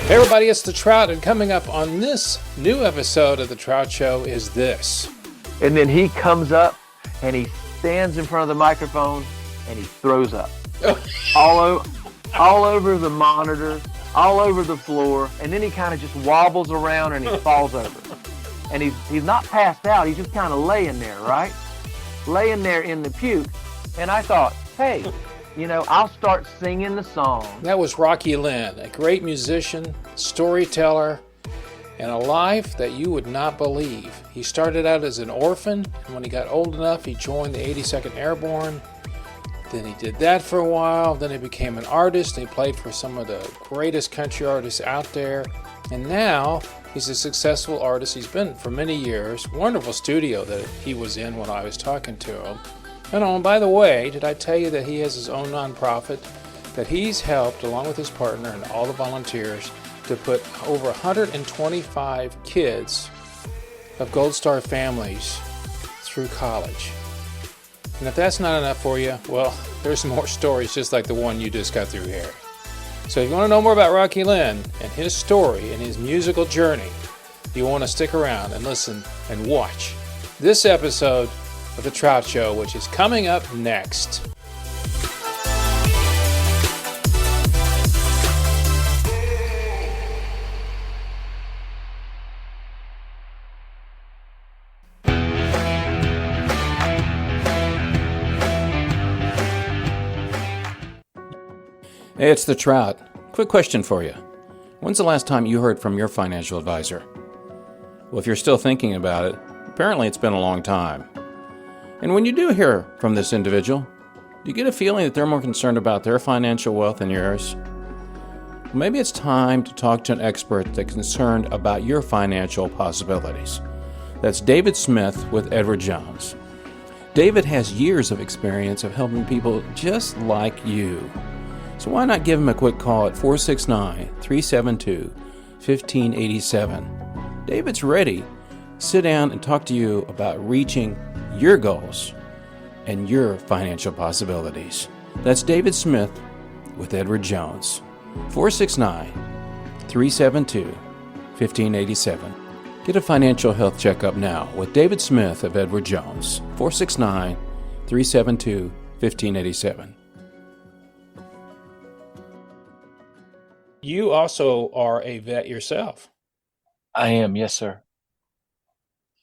Hey everybody, it's The Trout, and coming up on this new episode of The Trout Show is this. And then he comes up and he stands in front of the microphone and he throws up. all over the monitor, all over the floor, and then he kind of just wobbles around and he falls over. And he's not passed out, he's just kind of laying there, right? Laying there in the puke. And I thought, hey, I'll start singing the song. That was Rockie Lynne, a great musician, storyteller, and a life that you would not believe. He started out as an orphan, and when he got old enough, he joined the 82nd Airborne. Then he did that for a while. Then he became an artist, and he played for some of the greatest country artists out there. And now he's a successful artist. He's been for many years. Wonderful studio that he was in when I was talking to him. And by the way, did I tell you that he has his own nonprofit that he's helped, along with his partner and all the volunteers, to put over 125 kids of Gold Star families through college. And if that's not enough for you, well, there's more stories just like the one you just got through here. So if you want to know more about Rockie Lynne and his story and his musical journey, you want to stick around and listen and watch this episode of The Trout Show, which is coming up next. Hey, it's The Trout. Quick question for you. When's the last time you heard from your financial advisor? Well, if you're still thinking about it, apparently it's been a long time. And when you do hear from this individual, do you get a feeling that they're more concerned about their financial wealth than yours? Well, maybe it's time to talk to an expert that's concerned about your financial possibilities. That's David Smith with Edward Jones. David has years of experience of helping people just like you. So why not give him a quick call at 469-372-1587. David's ready to sit down and talk to you about reaching your goals and your financial possibilities. That's David Smith with Edward Jones. 469-372-1587. Get a financial health checkup now with David Smith of Edward Jones. 469-372-1587. You also are a vet yourself. I am, yes, sir.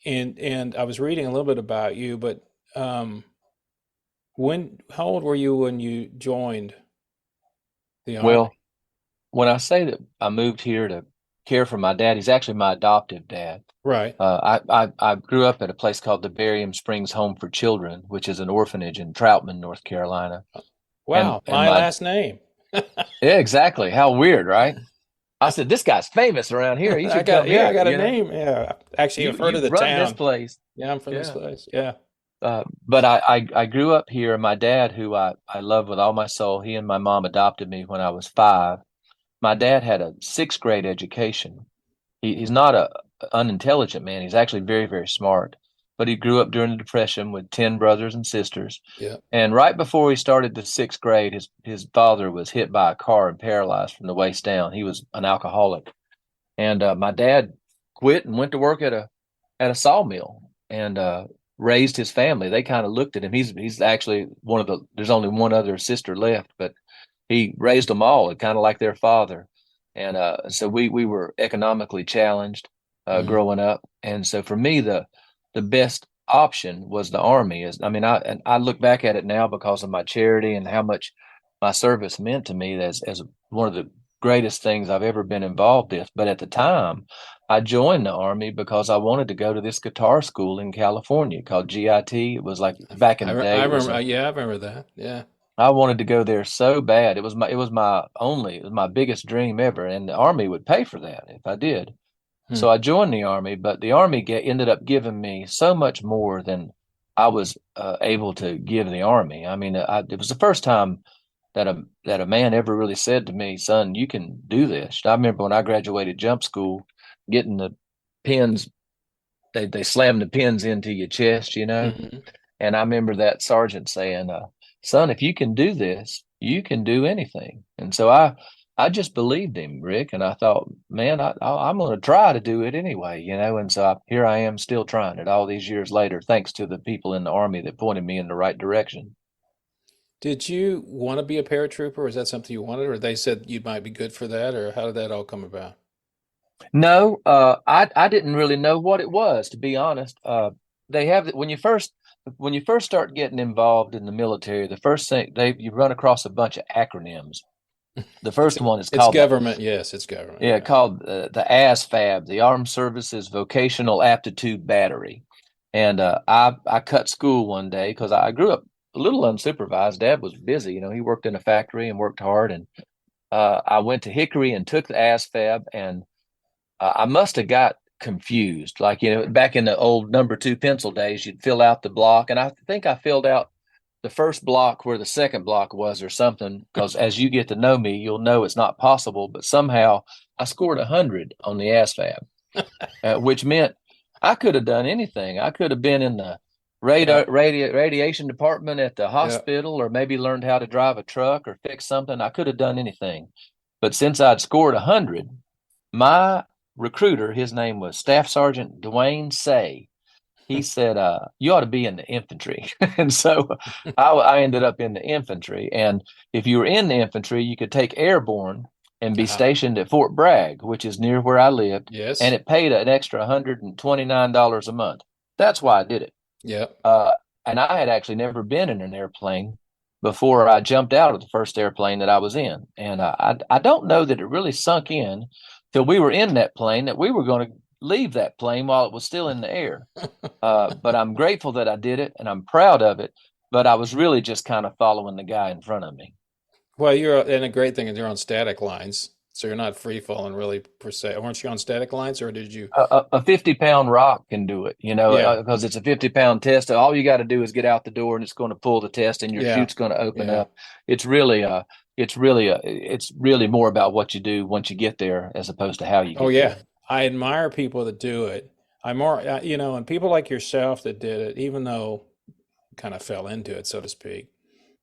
And I was reading a little bit about you, but how old were you when you joined the Army? Well, when I say that I moved here to care for my dad, he's actually my adoptive dad. Right. I grew up at a place called the Barium Springs Home for Children, which is an orphanage in Troutman, North Carolina. Wow, And my last name. Yeah, exactly. How weird, right? I said, this guy's famous around here. He should come here. I got a name. Yeah, actually, I've heard of the run town. This place. Yeah, I'm from this place. Yeah. But I grew up here. My dad, who I love with all my soul, he and my mom adopted me when I was 5. My dad had a 6th grade education. He's not an unintelligent man. He's actually very, very smart. But he grew up during the Depression with 10 brothers and sisters. Yeah. And right before he started the 6th grade, his father was hit by a car and paralyzed from the waist down. He was an alcoholic. And my dad quit and went to work at a sawmill and raised his family. They kind of looked at him. He's actually there's only one other sister left, but he raised them all kind of like their father. And so we were economically challenged growing up. And so for me, the best option was the Army. I look back at it now because of my charity and how much my service meant to me as one of the greatest things I've ever been involved with. But at the time, I joined the Army because I wanted to go to this guitar school in California called GIT. It was like back in the day. I remember that. Yeah. I wanted to go there so bad. It was my biggest dream ever, and the Army would pay for that if I did. So I joined the Army, but the Army ended up giving me so much more than I was able to give the Army. I mean, it was the first time that a man ever really said to me, "Son, you can do this." I remember when I graduated jump school, getting the pins, they slam the pins into your chest, Mm-hmm. And I remember that sergeant saying, "Son, if you can do this, you can do anything." And so I just believed him, Rick, and I thought, man, I'm going to try to do it anyway, And so here I am, still trying it all these years later, thanks to the people in the Army that pointed me in the right direction. Did you want to be a paratrooper? Was that something you wanted, or they said you might be good for that, or how did that all come about? No, I didn't really know what it was, to be honest. They have when you first start getting involved in the military, the first thing you run across a bunch of acronyms. The It's first one is it's called government. Yes, it's government. Yeah. called the ASFAB, the Armed Services Vocational Aptitude Battery. And I cut school one day because I grew up a little unsupervised. Dad was busy, he worked in a factory and worked hard. And I went to Hickory and took the ASFAB, and I must have got confused. Like, back in the old number two pencil days, you'd fill out the block. And I think I filled out the first block where the second block was or something, because as you get to know me, you'll know it's not possible. But somehow I scored 100 on the ASFAB, which meant I could have done anything. I could have been in the Yeah. radiation department at the Yeah. hospital, or maybe learned how to drive a truck or fix something. I could have done anything. But since I'd scored 100, my recruiter, his name was Staff Sergeant Dwayne Say, he said, you ought to be in the infantry. And so I ended up in the infantry. And if you were in the infantry, you could take airborne and be Uh-huh. stationed at Fort Bragg, which is near where I lived. And Yes. it paid an extra $129 a month. That's why I did it. Yeah. Uh, and I had actually never been in an airplane before I jumped out of the first airplane that I was in. And I don't know that it really sunk in till we were in that plane that we were going to leave that plane while it was still in the air. But I'm grateful that I did it, and I'm proud of it. But I was really just kind of following the guy in front of me. Well, and a great thing is you're on static lines, so you're not free falling really per se. Weren't you on static lines, or did you? A 50-pound rock can do it, Yeah. because it's a 50-pound test. All you got to do is get out the door, and it's going to pull the test, and your Yeah. chute's going to open Yeah. up. It's really more about what you do once you get there, as opposed to how you Oh get yeah. there. I admire people that do it. I'm more, and people like yourself that did it, even though kind of fell into it, so to speak.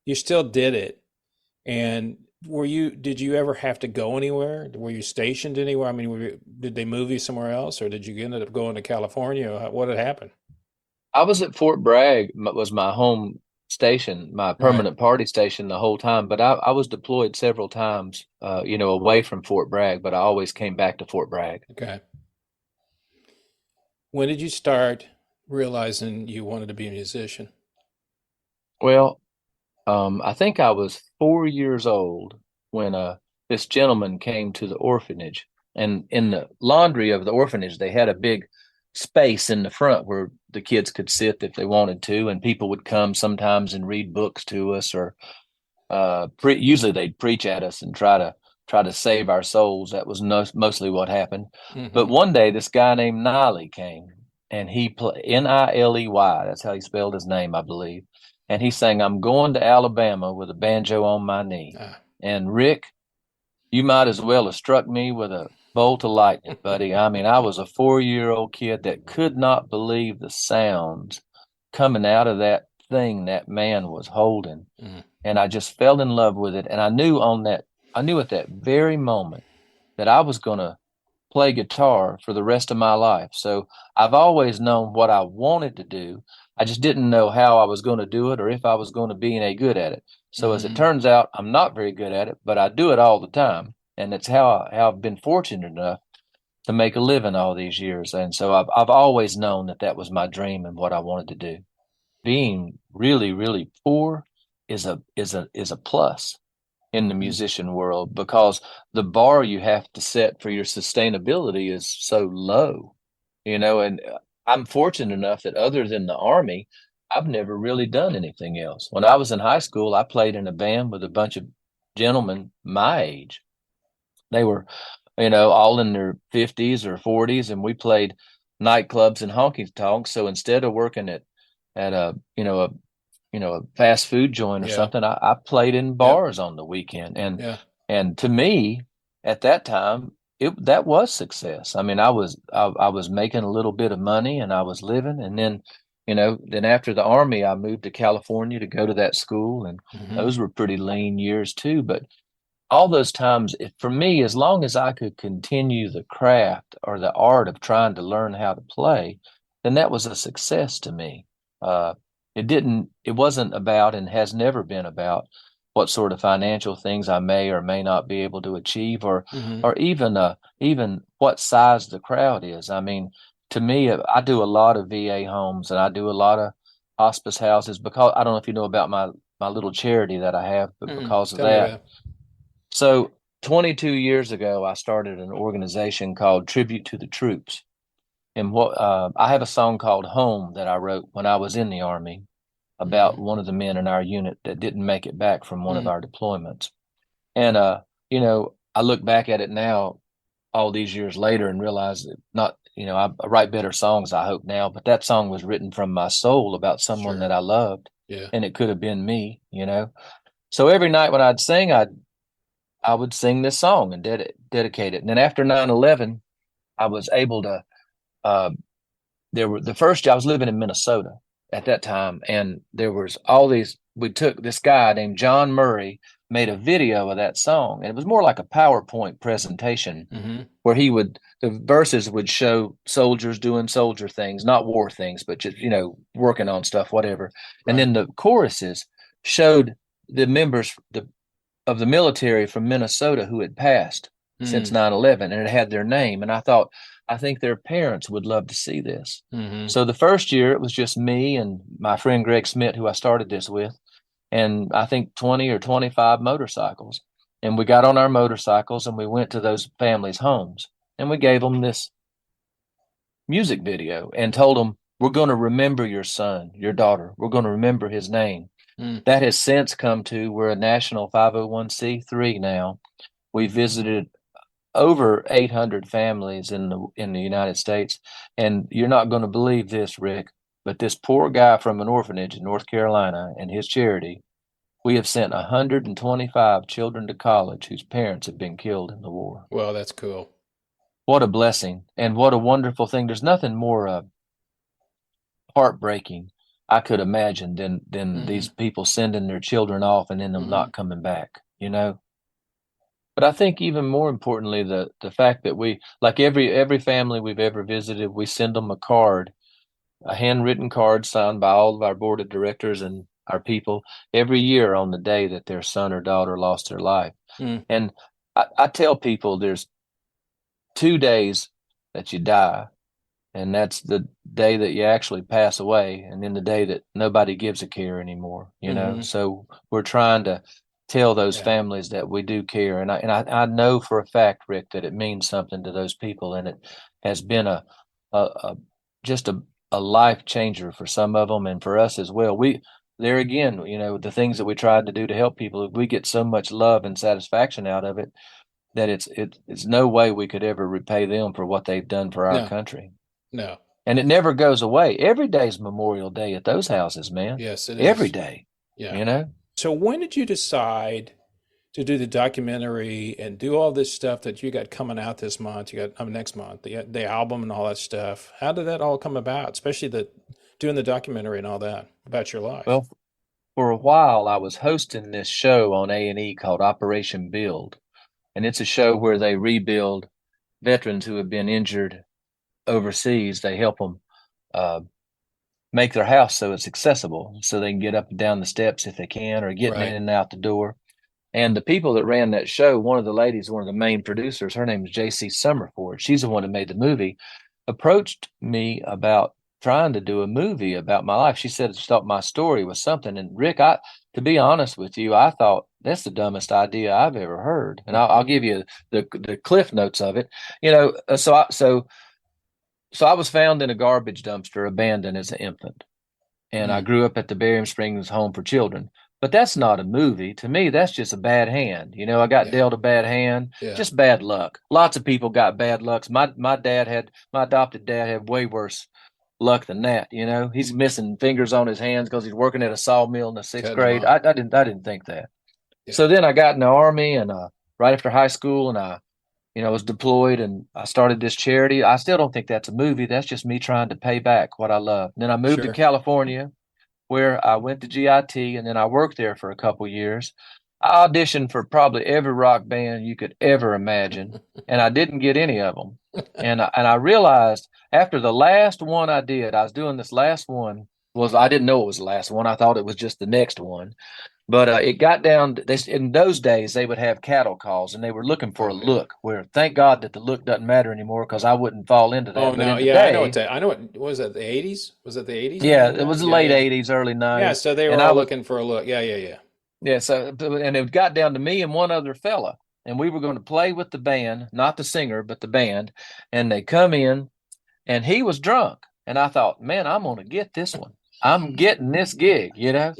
You still did it. And did you ever have to go anywhere? Were you stationed anywhere? I mean, did they move you somewhere else, or did you end up going to California? What had happened? I was at Fort Bragg, was my home station, my Right. permanent party station the whole time. But I was deployed several times, away from Fort Bragg, but I always came back to Fort Bragg. Okay. When did you start realizing you wanted to be a musician? Well, I think I was 4 years old when this gentleman came to the orphanage, and in the laundry of the orphanage, they had a big space in the front where the kids could sit if they wanted to, and people would come sometimes and read books to us, or usually they'd preach at us and try to save our souls. That was mostly what happened. But Hmm. one day, this guy named Niley came, and he played Niley. That's how he spelled his name, I believe. And he sang, "I'm going to Alabama with a banjo on my knee." Ah. And Rick, you might as well have struck me with a bolt of lightning, buddy. I mean, I was a 4-year-old kid that could not believe the sounds coming out of that thing that man was holding. Mm. And I just fell in love with it. And I knew at that very moment that I was going to play guitar for the rest of my life. So I've always known what I wanted to do. I just didn't know how I was going to do it, or if I was going to be any good at it. So as it Hmm. turns out, I'm not very good at it, but I do it all the time. And it's how I've been fortunate enough to make a living all these years. And so I've always known that that was my dream and what I wanted to do. Being really, really poor is a plus in the Hmm. musician world, because the bar you have to set for your sustainability is so low, and I'm fortunate enough that other than the Army, I've never really done anything else. When I was in high school, I played in a band with a bunch of gentlemen my age. They were, all in their 50s or 40s, and we played nightclubs and honky tonks. So instead of working at a fast food joint or Yeah. something, I played in Yep. bars on the weekend. and Yeah. and to me, at that time, that was success. I mean, I was making a little bit of money, and I was living. And then after the Army, I moved to California to go to that school, and Hmm. those were pretty lean years too. But all those times, for me, as long as I could continue the craft or the art of trying to learn how to play, then that was a success to me. Uh, it wasn't about and has never been about what sort of financial things I may or may not be able to achieve, Hmm. or even what size the crowd is. I mean, to me, I do a lot of VA homes and I do a lot of hospice houses because I don't know if you know about my little charity that I have, but Hmm. because of Tell me that. about it. So 22 years ago, I started an organization called Tribute to the Troops. And I have a song called Home that I wrote when I was in the Army about Hmm. one of the men in our unit that didn't make it back from one of Hmm. our deployments. And, I look back at it now all these years later and realize that not, I write better songs, I hope now, but that song was written from my soul about someone Sure. that I loved, Yeah. and it could have been me. So every night when I'd sing, I would sing this song and dedicate it. And then after 9/11, I was able to, uh, I was living in Minnesota at that time, and there was all these, we took this guy named John Murray, made a video of that song. And it was more like a PowerPoint presentation Hmm. where the verses would show soldiers doing soldier things, not war things, but just, working on stuff, whatever. And Right. then the choruses showed the members, of the military from Minnesota who had passed since Mm. 9/11, and it had their name. And I thought, I think their parents would love to see this. Hmm. So the first year it was just me and my friend Greg Smith, who I started this with, and I think 20 or 25 motorcycles. And we got on our motorcycles and we went to those families' homes and we gave them this music video and told them, we're going to remember your son, your daughter. We're going to remember his name. Mm. That has since come to, we're a national 501c3 now. We visited over 800 families in the United States, and you're not going to believe this, Rick, but this poor guy from an orphanage in North Carolina and his charity, we have sent 125 children to college whose parents have been killed in the war. Well, that's cool. What a blessing and what a wonderful thing. There's nothing more heartbreaking I could imagine than Hmm. these people sending their children off and then them Hmm. not coming back. But I think even more importantly, the fact that we, like every family we've ever visited, we send them a card, a handwritten card signed by all of our board of directors and our people every year on the day that their son or daughter lost their life. Mm. And I tell people there's 2 days that you die, and that's the day that you actually pass away, and then the day that nobody gives a care anymore. Hmm. So we're trying to tell those Yeah. families that we do care, and I know for a fact, Rick, that it means something to those people, and it has been a just a life changer for some of them, and for us as well. We there again, the things that we tried to do to help people, we get so much love and satisfaction out of it that it's no way we could ever repay them for what they've done for our No. country. No. And it never goes away. Every day's Memorial Day at those houses, man. Yes, it Every is. day, Yeah. you know? So when did you decide to do the documentary and do all this stuff that you got coming out this month? You got next month, the album and all that stuff. How did that all come about? Especially the doing the documentary and all that about your life. Well, for a while, I was hosting this show on A&E called Operation Build. And it's a show where they rebuild veterans who have been injured overseas. They help them uh, make their house so it's accessible, so they can get up and down the steps if they can, or getting in Right. and out the door. And the people that ran that show, one of the ladies, one of the main producers, her name is J.C. Summerford. She's the one that made the movie, approached me about trying to do a movie about my life. She said she thought my story was something. And Rick, to be honest with you, I thought that's the dumbest idea I've ever heard. And I'll give you the cliff notes of it. So I was found in a garbage dumpster, abandoned as an infant, and I Mm. grew up at the Barium Springs Home for Children. But that's not a movie. To me, that's just a bad hand. I got Yeah. dealt a bad hand, Yeah. just bad luck. Lots of people got bad lucks. My adopted dad had way worse luck than that. He's missing fingers on his hands because he's working at a sawmill in the sixth Cutting them grade. off. I didn't think that. Yeah. So then I got in the Army, and right after high school, and I was deployed, and I started this charity. I still don't think that's a movie. That's just me trying to pay back what I love. Then I moved to Sure. California, where I went to GIT, and then I worked there for a couple years. I auditioned for probably every rock band you could ever imagine, and I didn't get any of them. And I realized after the last one I did, I was doing this last one was I didn't know it was the last one. I thought it was just the next one. But it got down. In those days they would have cattle calls, and they were looking for a Oh yeah. look. Where thank God that the look doesn't matter anymore because I wouldn't fall into Oh that. But no, in yeah, I know today, I know what was that, the 80s? Was that the 80s back yeah, in the it was day? the Yeah, late yeah. '80s, early Yeah, '90s, so they were and I all was looking for a look. Yeah, yeah, yeah. yeah. So and it got down to me and one other fella, and we were going to play with the band, not the singer, but the band. And they come in, and he was drunk, and I thought, man, I'm going to get this one. I'm getting this gig. Yeah.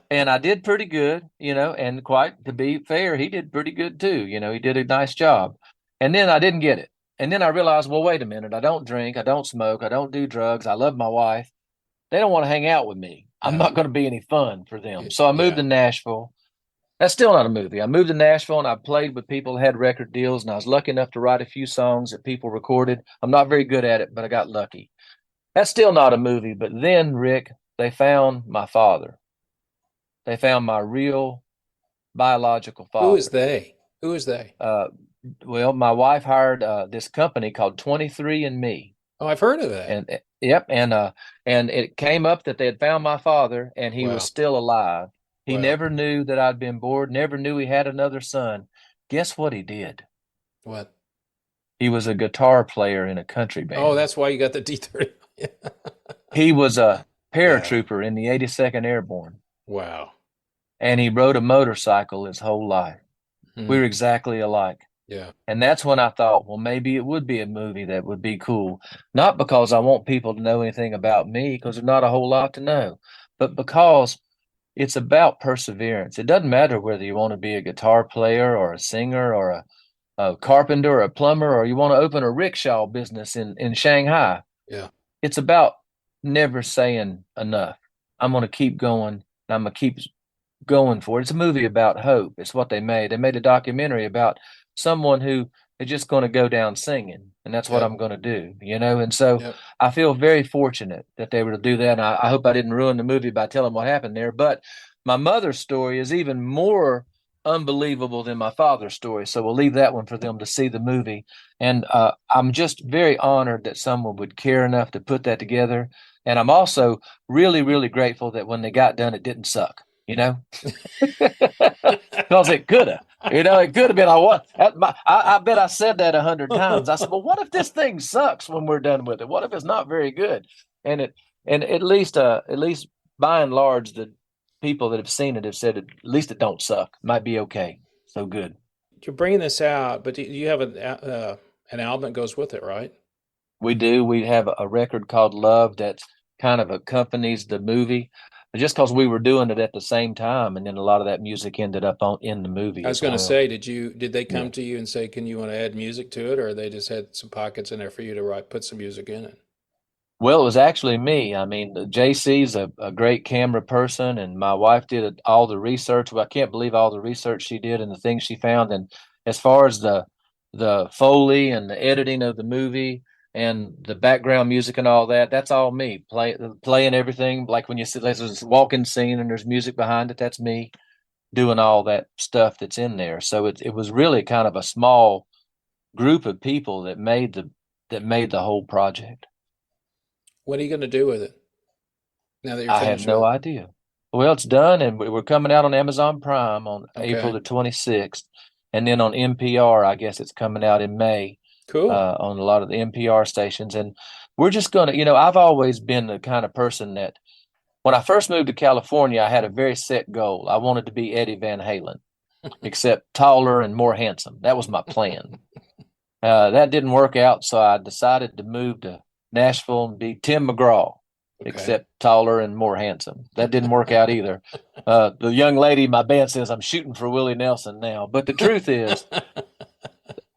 And I did pretty good, and quite to be fair, he did pretty good too. He did a nice job. And then I didn't get it. And then I realized, well, wait a minute. I don't drink. I don't smoke. I don't do drugs. I love my wife. They don't want to hang out with me. I'm No. not going to be any fun for them. So I moved Yeah. to Nashville. That's still not a movie. I moved to Nashville and I played with people who had record deals, and I was lucky enough to write a few songs that people recorded. I'm not very good at it, but I got lucky. That's still not a movie. But then, Rick, they found my father. They found my real biological Who is father. they? Who is they? Uh, well, my wife hired this company called 23andMe, Oh, I've heard of that. and yep, and it came up that they had found my father, and he was Wow. still alive. He Wow. never knew that I'd been born. Never knew he had another son. Guess what he did? What? He was a guitar player in a country Oh, band. that's why you got the D30. He was a Yeah. paratrooper in the 82nd Airborne, Wow. and he rode a motorcycle his whole life. We Hmm. were exactly alike. Yeah. And that's when I thought, well, maybe it would be a movie that would be cool. Not because I want people to know anything about me, because there's not a whole lot to know, but because it's about perseverance. It doesn't matter whether you want to be a guitar player or a singer or a carpenter or a plumber, or you want to open a rickshaw business in Shanghai. Yeah. It's about never saying enough. I'm going to keep going. And I'm going to keep going for it. It's a movie about hope. It's what they made. They made a documentary about someone who is just going to go down singing, and that's what Yep. I'm going to do. And so Yep. I feel very fortunate that they were to do that. And I hope I didn't ruin the movie by telling what happened there. But my mother's story is even more unbelievable than my father's story. So we'll leave that one for them to see the movie. And I'm just very honored that someone would care enough to put that together. And I'm also really, really grateful that when they got done, it didn't suck. You know, because it could have. It could have been. I bet I said that 100 times. I said, "Well, what if this thing sucks when we're done with it? What if it's not very good?" And at least by and large, the people that have seen it have said at least it don't suck. Might be okay. So good. You're bringing this out, but you have an album that goes with it, right? We do. We have a record called Love that kind of accompanies the movie. Just because we were doing it at the same time, and then a lot of that music ended up in the movie I was as going to well. say, did they Yeah. come to you and say, can you want to add music to it, or they just had some pockets in there for you to put some music in it? Well, it was actually me. I mean, JC's a great camera person, and my wife did all the research. Well, I can't believe all the research she did and the things she found. And as far as the Foley and the editing of the movie and the background music and all that, that's all me playing everything. Like when you see there's this walking scene and there's music behind it, that's me doing all that stuff that's in there. So it was really kind of a small group of people that made the whole project. What are you going to do with it now that you're I have finished with no it? idea. Well, it's done, and we're coming out on Amazon Prime on April Okay, the 26th, and then on NPR. I guess it's coming out in May cool. on a lot of the NPR stations. And we're just going to. I've always been the kind of person that when I first moved to California, I had a very set goal. I wanted to be Eddie Van Halen, except taller and more handsome. That was my plan. That didn't work out, so I decided to move to Nashville and be Tim McGraw, Okay. except taller and more handsome. That didn't work out either. The young lady in my band says I'm shooting for Willie Nelson now, but the truth is,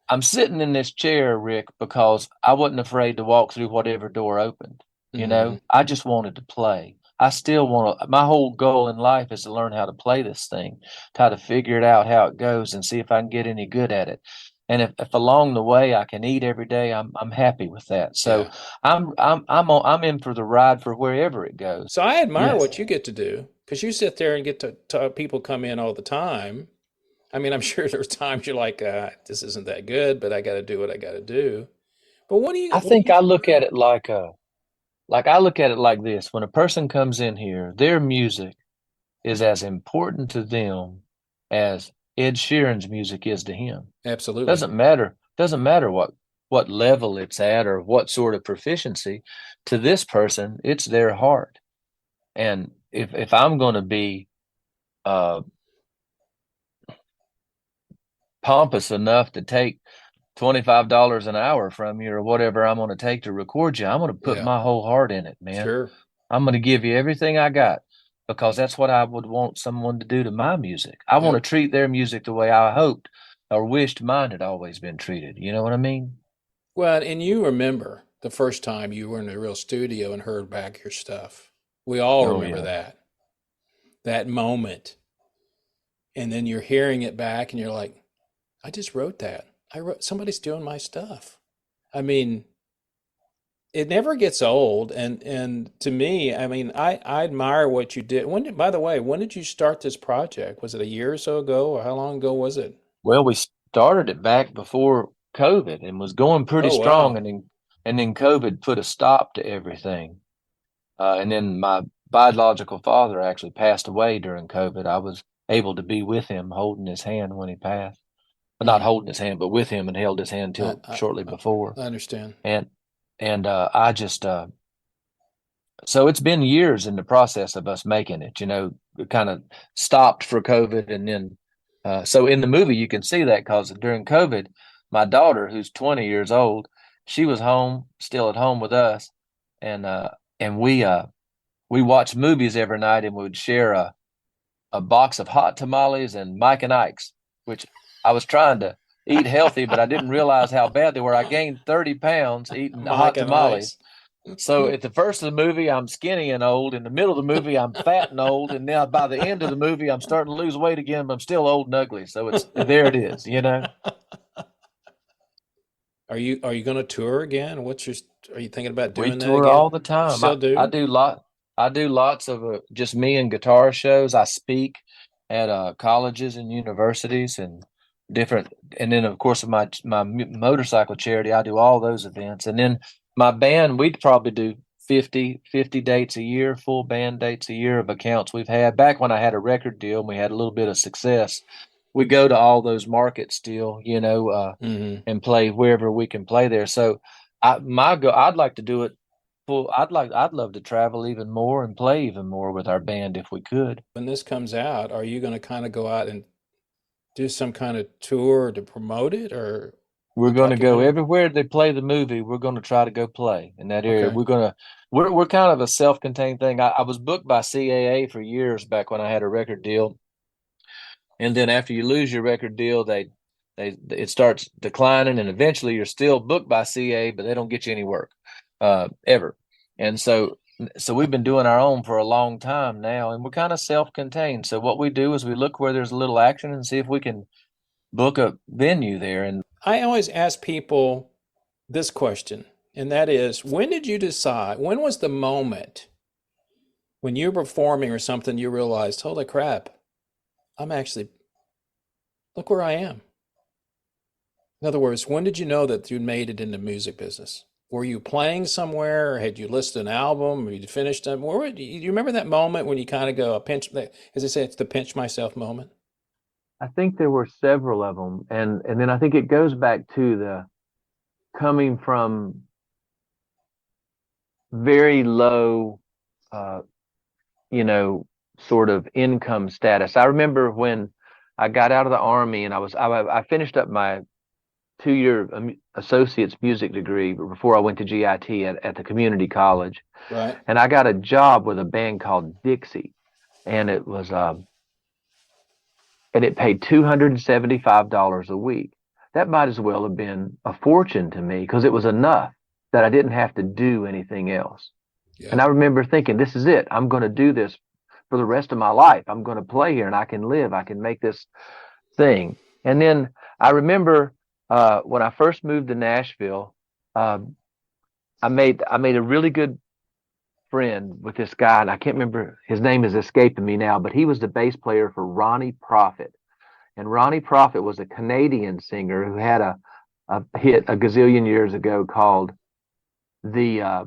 I'm sitting in this chair, Rick, because I wasn't afraid to walk through whatever door opened. Hmm. I just wanted to play. I still want to. My whole goal in life is to learn how to play this thing, try to figure it out how it goes, and see if I can get any good at it. And if along the way I can eat every day, I'm happy with that. So Yeah. I'm in for the ride for wherever it goes. So I admire Yes. what you get to do because you sit there and get to talk, people come in all the time. I mean, I'm sure there's times you're like, this isn't that good, but I got to do what I got to do. But I what do think you, I look at it like I look at it like this. When a person comes in here, their music is as important to them as Ed Sheeran's music is to him. absolutely. Doesn't matter what level it's at or what sort of proficiency. To this person, it's their heart. And if I'm going to be uh, pompous enough to take $25 an hour from you or whatever I'm going to take to record you, I'm going to put Yeah, my whole heart in it, man. sure. I'm going to give you everything I got because that's what I would want someone to do to my music. I want Yep. to treat their music the way I hoped or wished mine had always been treated. You know what I mean? Well, and you remember the first time you were in a real studio and heard back your stuff. We all Oh remember yeah. that moment. And then you're hearing it back and you're like, I just wrote that. Somebody's doing my stuff. I mean, it never gets old. And to me, I mean, I admire what you did. By the way, when did you start this project? Was it a year or so ago, or how long ago was it? Well, we started it back before COVID and was going pretty Oh, strong, wow. and then COVID put a stop to everything. And then my biological father actually passed away during COVID. I was able to be with him, holding his hand when he passed. Well, not Mm, holding his hand, but with him and held his hand I, till I, shortly before. I understand. And I just so it's been years in the process of us making it. It kind of stopped for COVID, and then so in the movie you can see that because during COVID, my daughter, who's 20 years old, she was home, still at home with us, and we watched movies every night, and we would share a box of hot tamales and Mike and Ike's, which I was trying to eat healthy, but I didn't realize how bad they were. I gained 30 pounds eating Mike hot and tamales. Ike's. So at the first of the movie, I'm skinny and old. In the middle of the movie, I'm fat and old. And now by the end of the movie, I'm starting to lose weight again, but I'm still old and ugly. So it's there it is. Are you going to tour again? Are you thinking about We doing that tour all again? the You time. still do? I do lots of just me and guitar shows. I speak at colleges and universities and different, and then of course my motorcycle charity, I do all those events. And then my band, we'd probably do 50 dates a year, full band dates a year of accounts we've had. Back when I had a record deal and we had a little bit of success, we go to all those markets still, Hmm. and play wherever we can play there. So I'd like to do it full. I'd love to travel even more and play even more with our band if we could. When this comes out, are you going to kind of go out and do some kind of tour to promote it, or We're the going to go documentary? everywhere they play the movie. We're going to try to go play in that area. Okay. We're kind of a self-contained thing. I was booked by CAA for years back when I had a record deal, and then after you lose your record deal, it starts declining, and eventually you're still booked by CA, but they don't get you any work ever. And so we've been doing our own for a long time now, and we're kind of self-contained. So what we do is we look where there's a little action and see if we can book a venue there. And I always ask people this question, and that is, when did you decide? When was the moment when you were performing or something you realized, holy crap, I'm actually, look where I am? In other words, when did you know that you'd made it in the music business? Were you playing somewhere, or had you listed an album, or you finished it? Do you remember that moment when you kind of go, as they say, it's the pinch myself moment? I think there were several of them, and then I think it goes back to the coming from very low, uh, you know, sort of income status. I remember when I got out of the army and I finished up my 2-year associate's music degree before I went to GIT at the community college, Right. and I got a job with a band called Dixie, and it paid $275 a week. That might as well have been a fortune to me because it was enough that I didn't have to do anything else. And Yep. I remember thinking, this is it. I'm going to do this for the rest of my life. I'm going to play here and I can live. I can make this thing. And then I remember when I first moved to Nashville, uh, I made a really good friend with this guy, and I can't remember his name is escaping me now, but he was the bass player for Ronnie Profit. And Ronnie Prophet was a Canadian singer who had a hit a gazillion years ago called the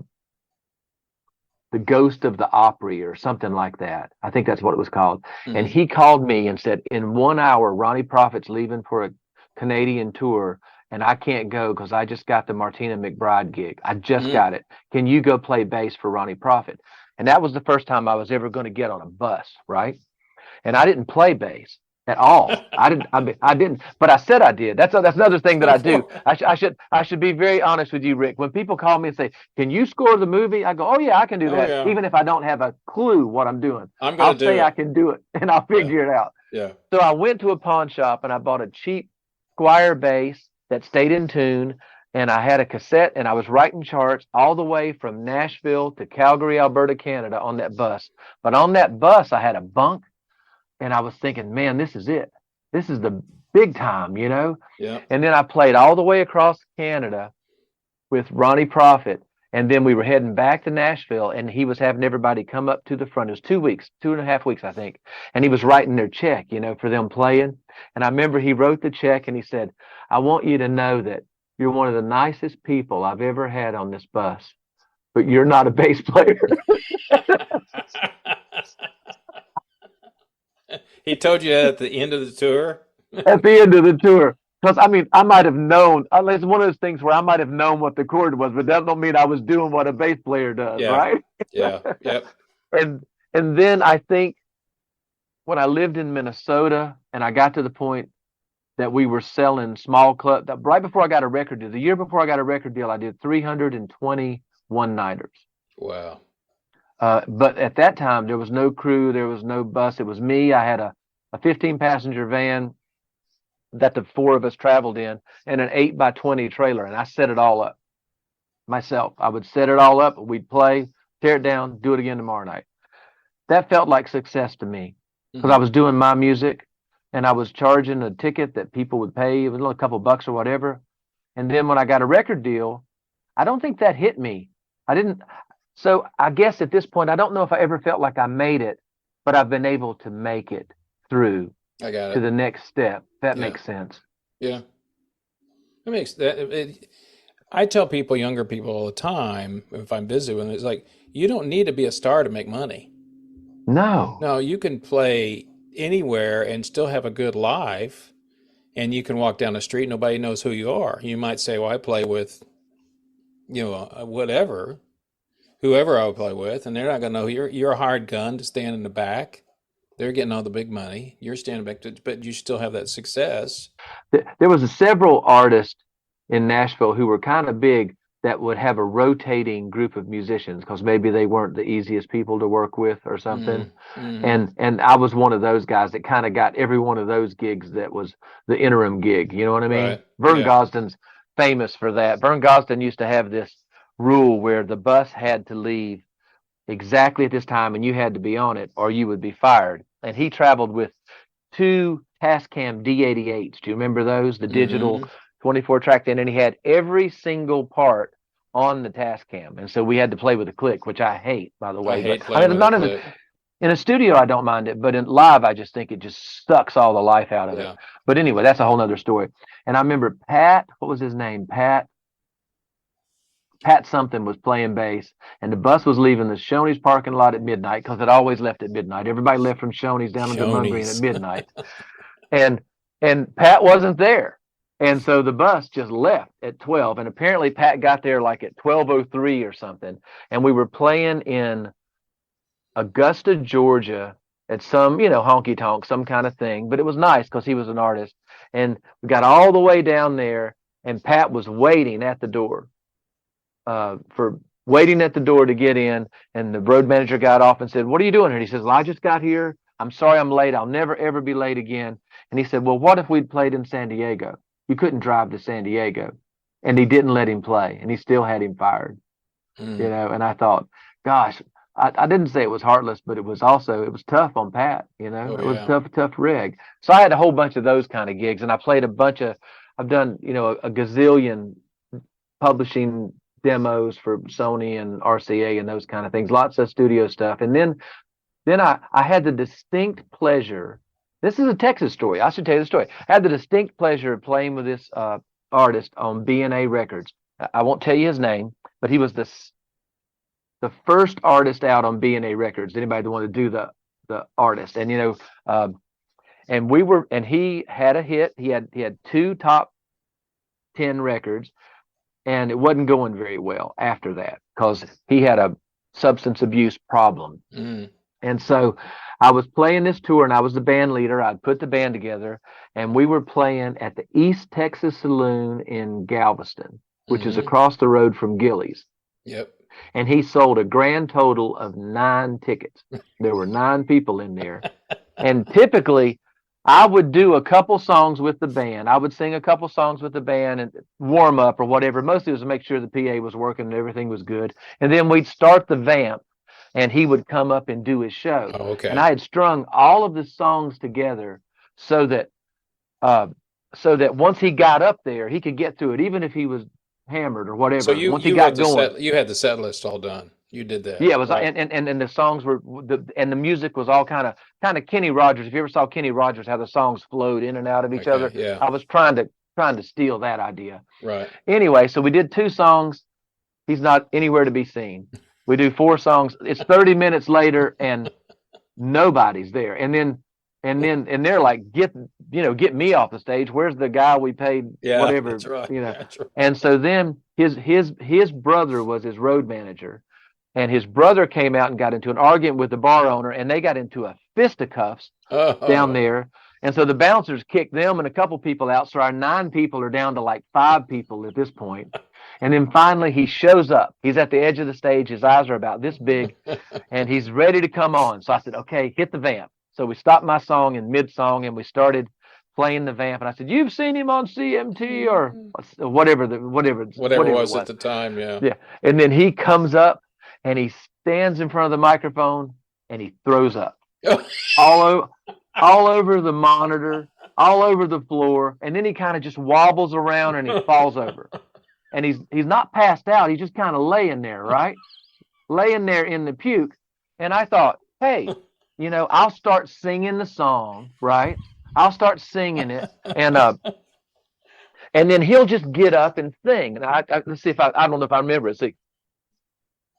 the Ghost of the Opry or something like that. I think that's what it was called. And he called me and said, in 1 hour, Ronnie Prophet's leaving for a Canadian tour, and I can't go because I just got the Martina McBride gig. I just got it. Can you go play bass for Ronnie Prophet? And that was the first time I was ever going to get on a bus, right? And I didn't play bass at all. I didn't, but I said I did. That's another thing that I do. I should be very honest with you, Rick. When people call me and say, "Can you score the movie?" I go, "Oh yeah, I can do that." Yeah. Even if I don't have a clue what I'm doing, I'll say I can do it, and I'll figure it out. Yeah. So I went to a pawn shop and I bought a cheap Squire bass that stayed in tune. And I had a cassette, and I was writing charts all the way from Nashville to Calgary, Alberta, Canada on that bus. But on that bus, I had a bunk, and I was thinking, man, this is it. This is the big time, you know? Yeah. And then I played all the way across Canada with Ronnie Prophet. And then we were heading back to Nashville, and he was having everybody come up to the front. It was 2 weeks, 2.5 weeks, I think. And he was writing their check, you know, for them playing. And I remember he wrote the check, and he said, "I want you to know that you're one of the nicest people I've ever had on this bus, but you're not a bass player." He told you that at the end of the tour? At the end of the tour. Because, I mean, I might have known, it's one of those things where I might have known what the chord was, but that don't mean I was doing what a bass player does, right? Yeah, yep. And then I think when I lived in Minnesota and I got to the point that we were selling small club, right before I got a record deal, the year before I got a record deal, I did 320 one-nighters. Wow. But at that time, there was no crew, there was no bus. It was me. I had a 15-passenger van that the four of us traveled in, and an 8x20 trailer, and I set it all up myself. I would set it all up, we'd play, tear it down, do it again tomorrow night. That felt like success to me because I was doing my music, and I was charging a ticket that people would pay, it was a couple bucks or whatever. And then when I got a record deal, I don't think that hit me. So I guess at this point, I don't know if I ever felt like I made it, but I've been able to make it through to the next step. That makes sense. Yeah. That makes that. I tell people, younger people all the time, if I'm busy with them, it's like, you don't need to be a star to make money. No, you can play anywhere and still have a good life, and you can walk down the street, nobody knows who you are. You might say, well, I play with, whoever I would play with, and they're not going to know you're a hired gun to stand in the back. They're getting all the big money. You're standing back, but you still have that success. There was several artists in Nashville who were kind of big that would have a rotating group of musicians because maybe they weren't the easiest people to work with or something. And I was one of those guys that kind of got every one of those gigs that was the interim gig. You know what I mean? Right. Vern Gosden's famous for that. Vern Gosden used to have this rule where the bus had to leave exactly at this time and you had to be on it or you would be fired. And he traveled with 2 Tascam D88s. Do you remember those? The digital 24-track then, and he had every single part on the Tascam. And so we had to play with a click, which I hate, by the way. In a studio, I don't mind it, but in live, I just think it just sucks all the life out of it. But anyway, that's a whole nother story. And I remember Pat, what was his name? Pat something was playing bass, and the bus was leaving the Shoney's parking lot at midnight because it always left at midnight. Everybody left from Shoney's down into Montgomery at midnight. And Pat wasn't there. And so the bus just left at 12. And apparently Pat got there like at 12:03 or something. And we were playing in Augusta, Georgia at some, honky tonk, some kind of thing. But it was nice because he was an artist. And we got all the way down there, and Pat was waiting at the door to get in. And the road manager got off and said, "What are you doing here?" And he says, "Well, I just got here. I'm sorry I'm late. I'll never, ever be late again." And he said, "Well, what if we'd played in San Diego? You couldn't drive to San Diego." And he didn't let him play, and he still had him fired. And I thought, gosh, I didn't say it was heartless, but it was tough on Pat, it was tough rig. So I had a whole bunch of those kind of gigs, and I played I've done, a gazillion publishing demos for Sony and RCA and those kind of things, lots of studio stuff. And then I had the distinct pleasure This is a Texas story. I should tell you the story. I had the distinct pleasure of playing with this artist on B&A Records. I won't tell you his name, but he was the first artist out on B&A Records. Anybody that wanted to do the artist, and and he had a hit. He had 2 top 10 records, and it wasn't going very well after that because he had a substance abuse problem. And so I was playing this tour, and I was the band leader. I'd put the band together, and we were playing at the East Texas Saloon in Galveston, which is across the road from Gilley's. Yep. And he sold a grand total of 9 tickets. There were 9 people in there. And typically, I would do a couple songs with the band. I would sing a couple songs with the band and warm up or whatever. Mostly it was to make sure the PA was working and everything was good. And then we'd start the vamp, and he would come up and do his show. Oh, okay. And I had strung all of the songs together so that once he got up there, he could get through it, even if he was hammered or whatever. So once he got going, you had the set list all done. You did that. yeah, it was, right? and the songs were the music was all kind of Kenny Rogers. If you ever saw Kenny Rogers, how the songs flowed in and out of each other, yeah. I was trying to steal that idea. Right. Anyway, so we did 2 songs. He's not anywhere to be seen. We do 4 songs. It's 30 minutes later, and nobody's there. And they're like, get me off the stage. Where's the guy we paid whatever? That's right. That's right. And so then his brother was his road manager, and his brother came out and got into an argument with the bar owner, and they got into a fisticuffs down there. And so the bouncers kicked them and a couple people out. So our 9 people are down to like 5 people at this point. And then finally he shows up. He's at the edge of the stage. His eyes are about this big, and he's ready to come on. So I said, okay, hit the vamp. So we stopped my song in mid-song, and we started playing the vamp. And I said, you've seen him on CMT or whatever it was at the time, yeah. Yeah. And then he comes up, and he stands in front of the microphone, and he throws up all over the monitor, all over the floor. And then he kind of just wobbles around, and he falls over. And he's not passed out. He's just kind of laying there, right? Laying there in the puke. And I thought, hey, I'll start singing the song, right? I'll start singing it, and then he'll just get up and sing. And let's see if I don't know if I remember it. See,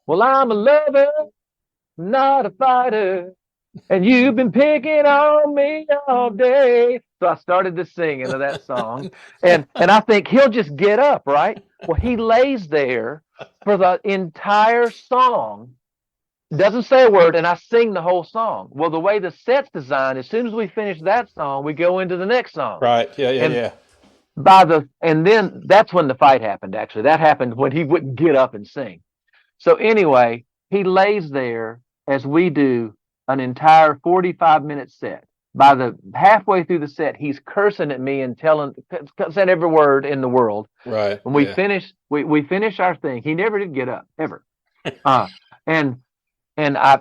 well, I'm a lover, not a fighter, and you've been picking on me all day. So I started to sing into that song, and I think he'll just get up, right? Well, he lays there for the entire song, doesn't say a word, and I sing the whole song. Well, the way the set's designed, as soon as we finish that song, we go into the next song. Right. Yeah. And then that's when the fight happened. Actually, that happened when he wouldn't get up and sing. So anyway, he lays there as we do an entire 45-minute set. By the halfway through the set, he's cursing at me and said every word in the world. Right. When we finish our thing, he never did get up ever. And I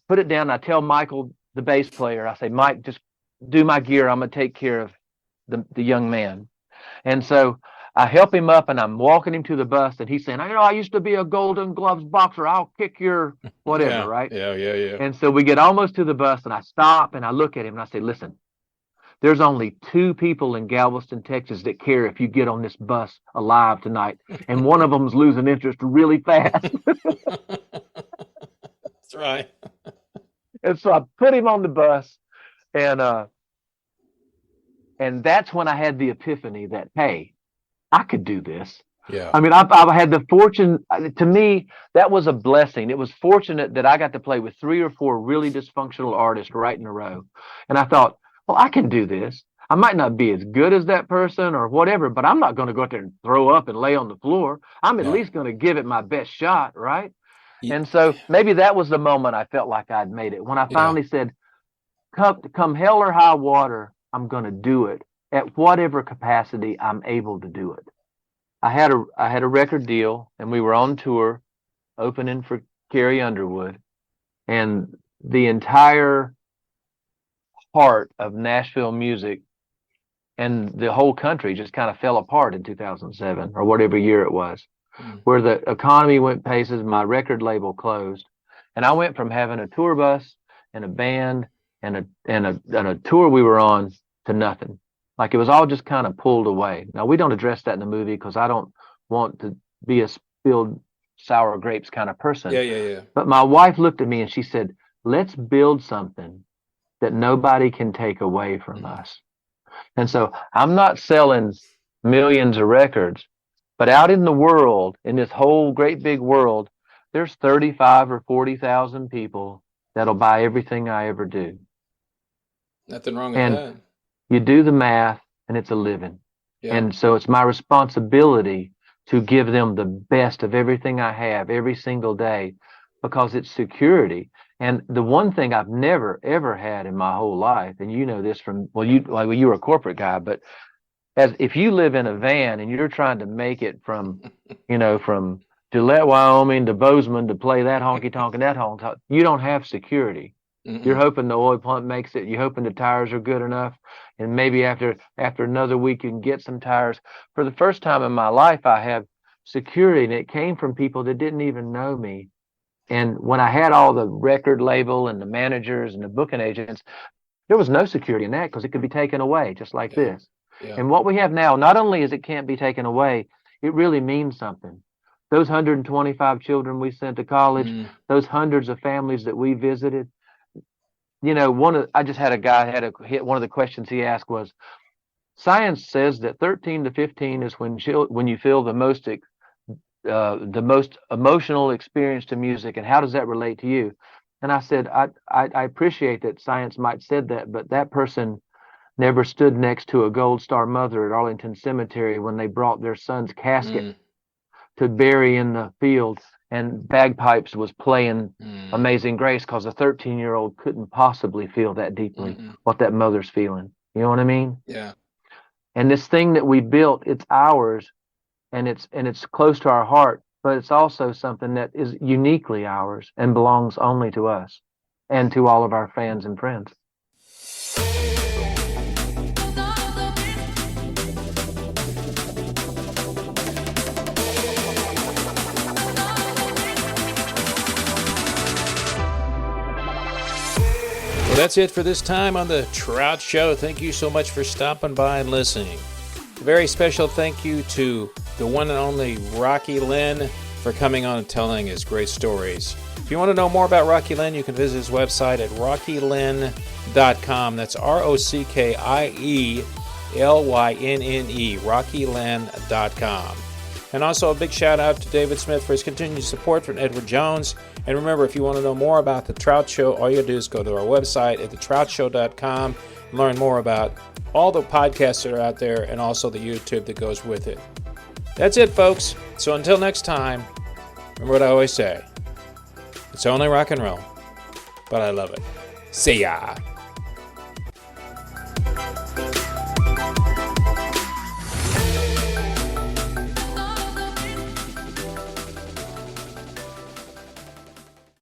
put it down. And I tell Michael, the bass player, I say, Mike, just do my gear. I'm gonna take care of the young man. And so I help him up, and I'm walking him to the bus, and he's saying, I used to be a Golden Gloves boxer. I'll kick your whatever, right? Yeah. And so we get almost to the bus, and I stop, and I look at him, and I say, listen, there's only 2 people in Galveston, Texas that care if you get on this bus alive tonight, and one of them's losing interest really fast. That's right. And so I put him on the bus, and that's when I had the epiphany that, hey, I could do this. Yeah. I mean, I had the fortune. To me, that was a blessing. It was fortunate that I got to play with 3 or 4 really dysfunctional artists right in a row. And I thought, well, I can do this. I might not be as good as that person or whatever, but I'm not going to go out there and throw up and lay on the floor. I'm at least going to give it my best shot, right? Yeah. And so maybe that was the moment I felt like I'd made it. When I finally said, come hell or high water, I'm going to do it at whatever capacity I'm able to do it. I had a record deal, and we were on tour opening for Carrie Underwood, and the entire heart of Nashville music and the whole country just kind of fell apart in 2007 or whatever year it was, where the economy went paces, my record label closed, and I went from having a tour bus and a band and a tour we were on to nothing. Like it was all just kind of pulled away. Now we don't address that in the movie because I don't want to be a spilled sour grapes kind of person. Yeah. But my wife looked at me and she said, let's build something that nobody can take away from us. And so I'm not selling millions of records, but out in the world, in this whole great big world, there's 35 or 40,000 people that'll buy everything I ever do. Nothing wrong with that. You do the math and it's a living. Yeah. And so it's my responsibility to give them the best of everything I have every single day because it's security. And the one thing I've never, ever had in my whole life, and you know this from, you were a corporate guy, but if you live in a van and you're trying to make it from, from Gillette, Wyoming to Bozeman to play that honky tonk and that honky tonk, you don't have security. You're hoping the oil pump makes it. You're hoping the tires are good enough. And maybe after another week, you can get some tires. For the first time in my life, I have security, and it came from people that didn't even know me. And when I had all the record label and the managers and the booking agents, there was no security in that because it could be taken away just like this. Yeah. And what we have now, not only is it can't be taken away, it really means something. Those 125 children we sent to college, those hundreds of families that we visited, I just had a guy one of the questions he asked was, science says that 13 to 15 is when you feel the most emotional experience to music, and how does that relate to you? And I said, I appreciate that science might said that, but that person never stood next to a Gold Star mother at Arlington Cemetery when they brought their son's casket to bury in the field, and bagpipes was playing Amazing Grace because a 13-year-old couldn't possibly feel that deeply what that mother's feeling. You know what I mean? Yeah. And this thing that we built, it's ours, and it's close to our heart, but it's also something that is uniquely ours and belongs only to us and to all of our fans and friends. Well, that's it for this time on the Trout Show. Thank you so much for stopping by and listening. A very special thank you to the one and only Rockie Lynne for coming on and telling his great stories. If you want to know more about Rockie Lynne, you can visit his website at rockielynne.com. That's ROCKIELYNNE, rockielynne.com. And also a big shout out to David Smith for his continued support from Edward Jones. And remember, if you want to know more about The Trout Show, all you do is go to our website at thetroutshow.com and learn more about all the podcasts that are out there and also the YouTube that goes with it. That's it, folks. So until next time, remember what I always say. It's only rock and roll, but I love it. See ya.